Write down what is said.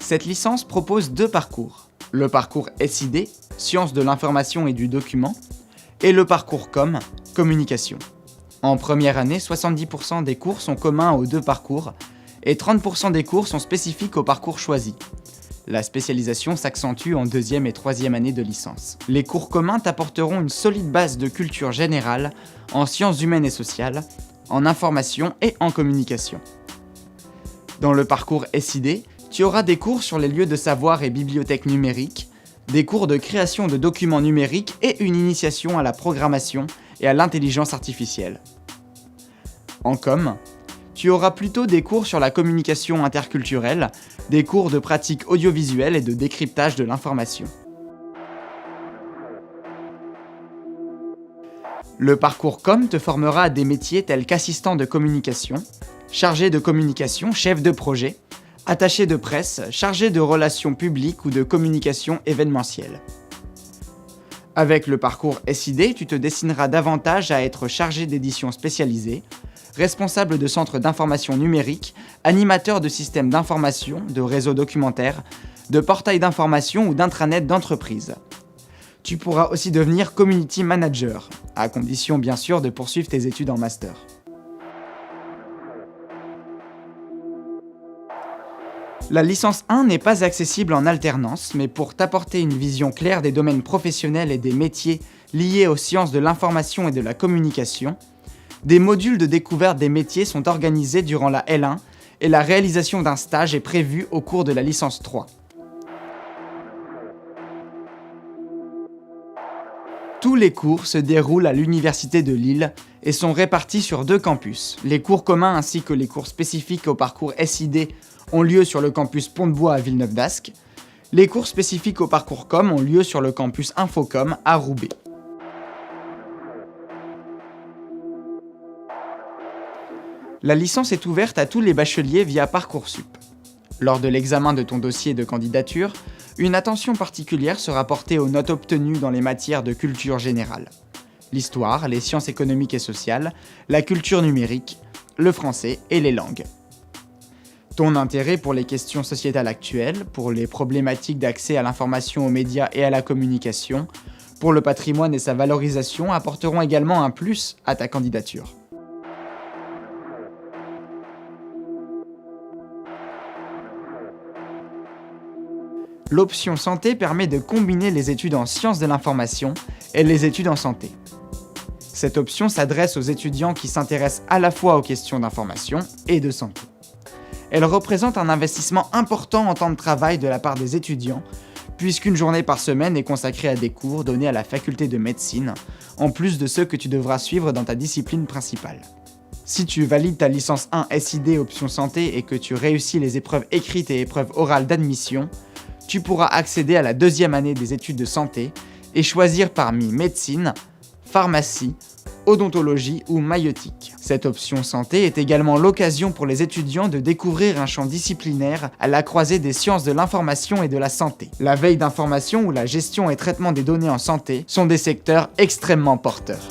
Cette licence propose 2 parcours. Le parcours SID, Sciences de l'information et du document, et le parcours COM, Communication. En première année, 70% des cours sont communs aux 2 parcours, et 30% des cours sont spécifiques au parcours choisi. La spécialisation s'accentue en 2e et 3e année de licence. Les cours communs t'apporteront une solide base de culture générale en sciences humaines et sociales, en information et en communication. Dans le parcours SID, tu auras des cours sur les lieux de savoir et bibliothèques numériques, des cours de création de documents numériques et une initiation à la programmation et à l'intelligence artificielle. En com, tu auras plutôt des cours sur la communication interculturelle, des cours de pratique audiovisuelle et de décryptage de l'information. Le parcours com te formera à des métiers tels qu'assistant de communication, chargé de communication, chef de projet, attaché de presse, chargé de relations publiques ou de communication événementielle. Avec le parcours SID, tu te destineras davantage à être chargé d'édition spécialisée, responsable de centres d'information numérique, animateur de systèmes d'information, de réseaux documentaires, de portails d'information ou d'intranet d'entreprise. Tu pourras aussi devenir community manager, à condition bien sûr de poursuivre tes études en master. La licence 1 n'est pas accessible en alternance, mais pour t'apporter une vision claire des domaines professionnels et des métiers liés aux sciences de l'information et de la communication, des modules de découverte des métiers sont organisés durant la L1 et la réalisation d'un stage est prévue au cours de la licence 3. Tous les cours se déroulent à l'Université de Lille et sont répartis sur 2 campus. Les cours communs ainsi que les cours spécifiques au parcours SID ont lieu sur le campus Pont-de-Bois à Villeneuve-d'Ascq. Les cours spécifiques au parcours com ont lieu sur le campus Infocom à Roubaix. La licence est ouverte à tous les bacheliers via Parcoursup. Lors de l'examen de ton dossier de candidature, une attention particulière sera portée aux notes obtenues dans les matières de culture générale. L'histoire, les sciences économiques et sociales, la culture numérique, le français et les langues. Ton intérêt pour les questions sociétales actuelles, pour les problématiques d'accès à l'information aux médias et à la communication, pour le patrimoine et sa valorisation apporteront également un plus à ta candidature. L'option santé permet de combiner les études en sciences de l'information et les études en santé. Cette option s'adresse aux étudiants qui s'intéressent à la fois aux questions d'information et de santé. Elle représente un investissement important en temps de travail de la part des étudiants, puisqu'une journée par semaine est consacrée à des cours donnés à la faculté de médecine, en plus de ceux que tu devras suivre dans ta discipline principale. Si tu valides ta licence 1 SID option santé et que tu réussis les épreuves écrites et épreuves orales d'admission, tu pourras accéder à la 2e année des études de santé et choisir parmi médecine, pharmacie, odontologie ou maïeutique. Cette option santé est également l'occasion pour les étudiants de découvrir un champ disciplinaire à la croisée des sciences de l'information et de la santé. La veille d'information ou la gestion et traitement des données en santé sont des secteurs extrêmement porteurs.